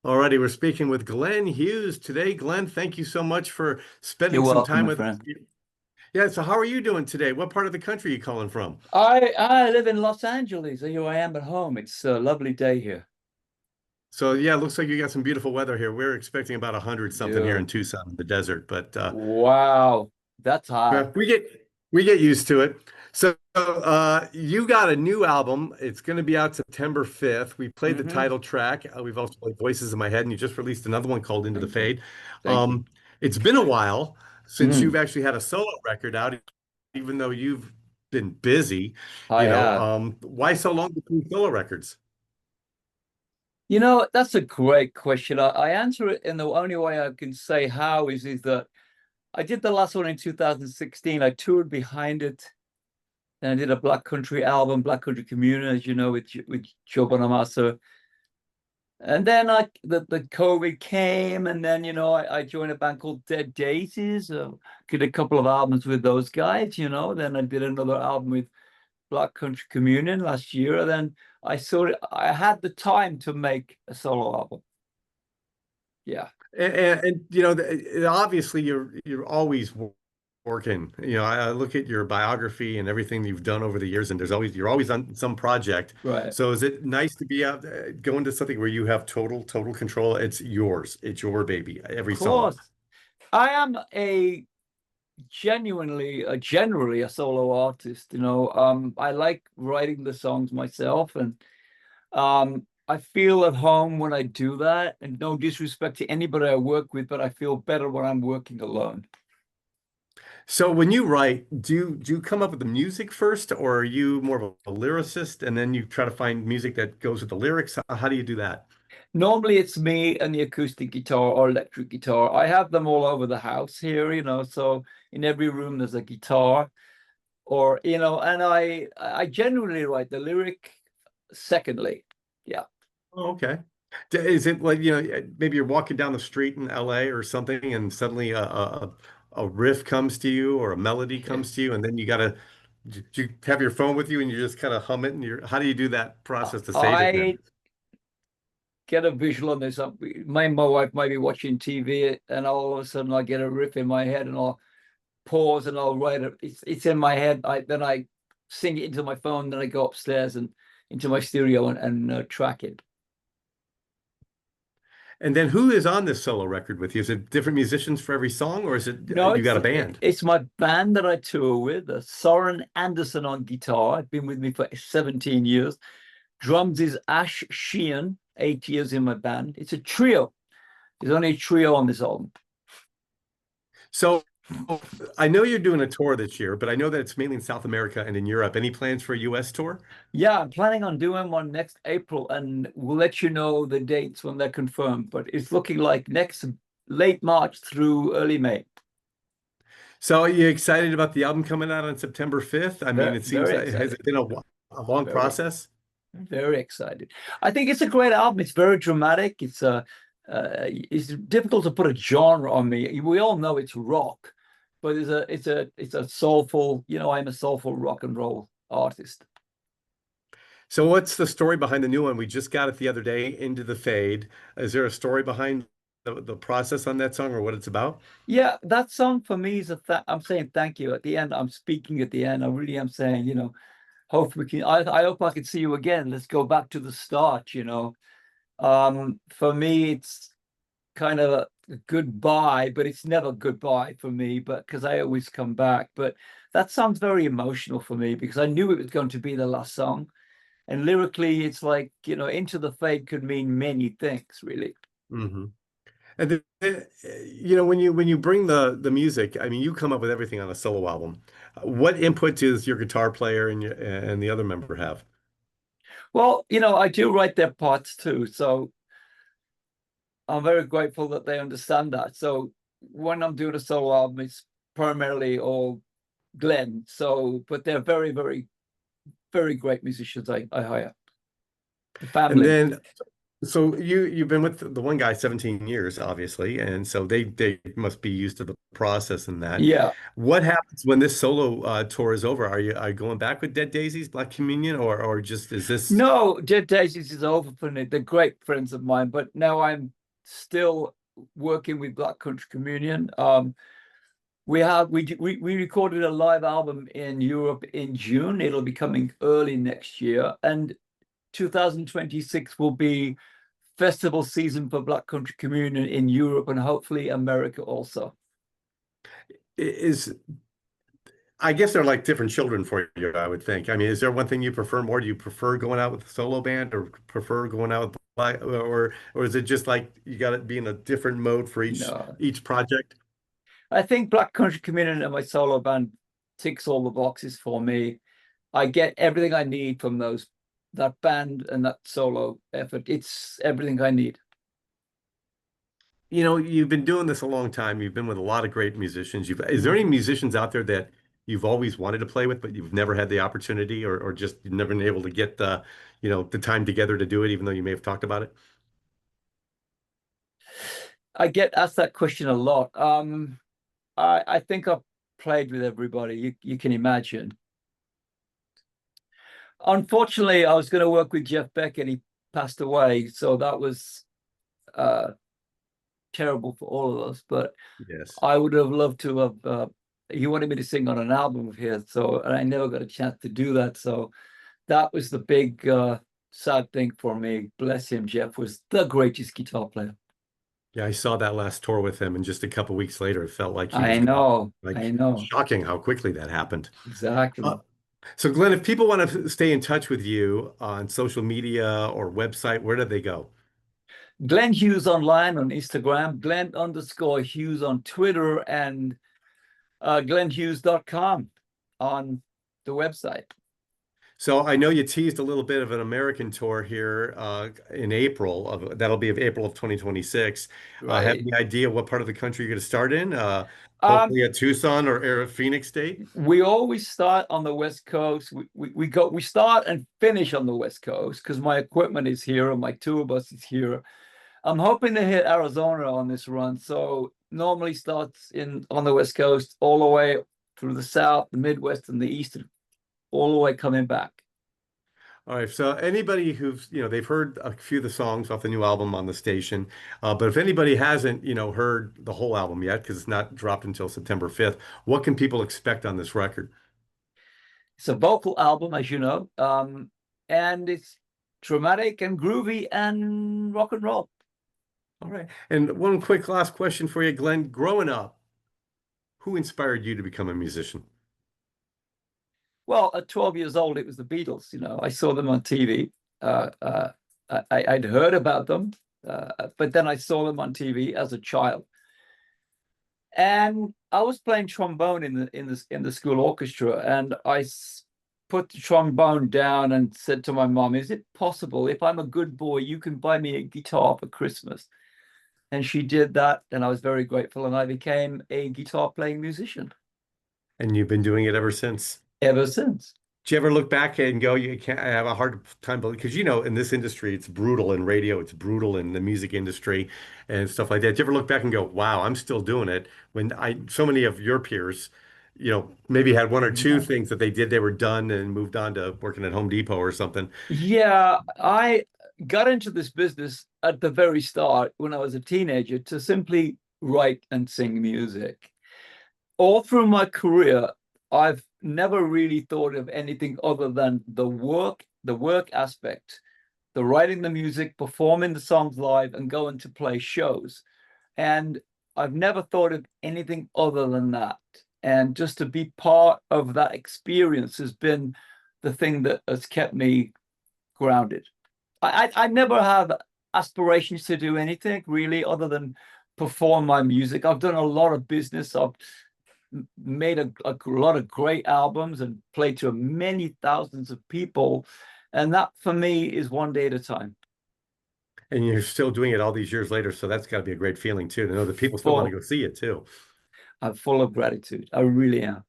Alrighty, we're speaking with Glenn Hughes today. Glenn, thank you so much for You're spending some welcome, time my with us. friend. Yeah, so how are you doing today? What part of the country are you calling from? I live in Los Angeles. Here I am at home. It's a lovely day here. So yeah, it looks like you got some beautiful weather here. We're expecting about 100 something here in Yeah. Tucson in the desert, but Wow, that's hot. yeah, we get used to it. So you got a new album. It's going to be out September 5th. We played the Hmm. title track. We've also played Voices in My Head, and you just released another one called Into the Thank you. Fade. Thank you. It's been a while since you've Mm, actually had a solo record out, even though you've been busy, I have. why so long between solo records? That's a great question. I answer it in the only way I can say how is that I did the last one in 2016. I toured behind it and I did a Black Country album, Black Country Communion, as you know, with Joe Bonamassa. And then the COVID came, and then I joined a band called Dead Daisies. Did a couple of albums with those guys. Then I did another album with Black Country Communion last year. And then I had the time to make a solo album. Yeah, Obviously you're always working. I look at your biography and everything you've done over the years, and you're always on some project. right. So is it nice to be out go into something where you have total control? It's yours. It's your baby. Of Every song. course, I am generally a solo artist. I like writing the songs myself, and I feel at home when I do that, and no disrespect to anybody I work with, but I feel better when I'm working alone. So when you write, do you come up with the music first, or are you more of a lyricist and then you try to find music that goes with the lyrics? How do you do that? Normally it's me and the acoustic guitar or electric guitar. I have them all over the house here, so in every room there's a guitar and I generally write the lyric secondly. Yeah. Oh, okay. Is it like, maybe you're walking down the street in LA or something and suddenly a riff comes to you or a melody comes to you and then do you have your phone with you and you just kind of hum it and how do you do that process to save it then? I get a visual on this. My wife might be watching TV and all of a sudden I get a riff in my head and I'll pause and I'll write it. It's in my head. Then I sing it into my phone. Then I go upstairs and into my studio and track it. And then who is on this solo record with you? Is it different musicians for every song or is it No, you got a band? it's my band that I tour with. Soren Anderson on guitar. Been with me for 17 years. Drums is Ash Sheehan, 8 years in my band. It's a trio. There's only a trio on this album. So I know you're doing a tour this year, but I know that it's mainly in South America and in Europe. Any plans for a US tour? Yeah, I'm planning on doing one next April, and we'll let you know the dates when they're confirmed. But it's looking like next late March through early May. So are you excited about the album coming out on September 5th? I mean, Very, it seems very like has excited. it been a long Very, process? very excited. I think it's a great album. It's very dramatic. It's difficult to put a genre on me. We all know it's rock, but it's a soulful. I'm a soulful rock and roll artist. So what's the story behind the new one? We just got it the other day, Into the Fade. Is there a story behind the process on that song or what it's about? Yeah, that song for me is I'm saying thank you at the end. I'm speaking at the end. I really am saying, hope we can. I hope I can see you again. Let's go back to the start. For me, it's kind of a goodbye, but it's never goodbye for me. But because I always come back. But that sounds very emotional for me because I knew it was going to be the last song. And lyrically, it's like, Into the Fade could mean many things, really. Hmm. And then, when you bring the music, I mean, you come up with everything on a solo album. What input does your guitar player and the other member have? Well, I do write their parts too. So I'm very grateful that they understand that. So when I'm doing a solo album, it's primarily all Glenn. So, but they're very, very, very great musicians I hire. The And family. then So you've been with the one guy 17 years, obviously, and so they must be used to the process and that. Yeah. What happens when this solo tour is over? Are you going back with Dead Daisies, Black Communion, or just is this? No, Dead Daisies is over for me. They're great friends of mine, but now I'm still working with Black Country Communion. We recorded a live album in Europe in June. It'll be coming early next year, and 2026 will be festival season for Black Country Communion in Europe and hopefully America also. Is I guess they're like different children for you, I would think. I mean, is there one thing you prefer more? Do you prefer going out with a solo band or prefer going out with black, or is it just like you got to be in a different mode for No, each project? I think Black Country Communion and my solo band ticks all the boxes for me. I get everything I need from that band and that solo effort. It's everything I need. You know, you've been doing this a long time. You've been with a lot of great musicians. Is there any Mhm. musicians out there that you've always wanted to play with, but you've never had the opportunity or just you've never been able to get the time together to do it, even though you may have talked about it? I get asked that question a lot. I think I've played with everybody you can imagine. Unfortunately, I was going to work with Jeff Beck and he passed away, so that was uh, terrible for all of us. But Yes. I would have loved to have. He wanted me to sing on an album of his, so and I never got a chance to do that. So that was the big sad thing for me. Bless him. Jeff was the greatest guitar player. Yeah, I saw that last tour with him, and just a couple weeks later, it felt like he was I gone. know. I Like know. shocking how quickly that happened. Uh, Exactly. so, Glenn, if people want to stay in touch with you on social media or website, where do they go? Glenn Hughes online on Instagram, Glenn_Hughes on Twitter, and GlennHughes.com on the website. So I know you teased a little bit of an American tour here in April that'll be of April of 2026. Have Right. any idea what part of the country you're going to start in? Um, Hopefully at Tucson or Phoenix State. we always start on the West Coast. We start and finish on the West Coast because my equipment is here and my tour bus is here. I'm hoping to hit Arizona on this run. So normally starts in on the West Coast all the way through the South, the Midwest, and the East, all the way coming back. All right. So anybody they've heard a few of the songs off the new album on the station, but if anybody hasn't, heard the whole album yet, because it's not dropped until September 5th, what can people expect on this record? It's a vocal album, as you know, and it's dramatic and groovy and rock and roll. All right. And one quick last question for you, Glenn. Growing up, who inspired you to become a musician? Well, at 12 years old, it was the Beatles. I saw them on TV. I'd heard about them, but then I saw them on TV as a child, and I was playing trombone in the school orchestra, and put the trombone down and said to my mom, "Is it possible if I'm a good boy, you can buy me a guitar for Christmas?" And she did that, and I was very grateful, and I became a guitar playing musician And you've been doing it ever since. ever since. Do you ever look back and go, you can't I have a hard time because in this industry, it's brutal in radio, it's brutal in the music industry and stuff like that. Do you ever look back and go, wow, I'm still doing it when so many of your peers, maybe had one or two Yeah. things that they did, they were done and moved on to working at Home Depot or something. Yeah, I got into this business at the very start when I was a teenager to simply write and sing music. All through my career, I've never really thought of anything other than the work aspect, the writing the music, performing the songs live, and going to play shows. And I've never thought of anything other than that. And just to be part of that experience has been the thing that has kept me grounded. I never have aspirations to do anything really other than perform my music. I've done a lot of business. I've made a lot of great albums and played to many thousands of people. And that for me is one day at a time. And you're still doing it all these years later. So that's got to be a great feeling too, to know that people still want to Full, go see it too. I'm full of gratitude. I really am.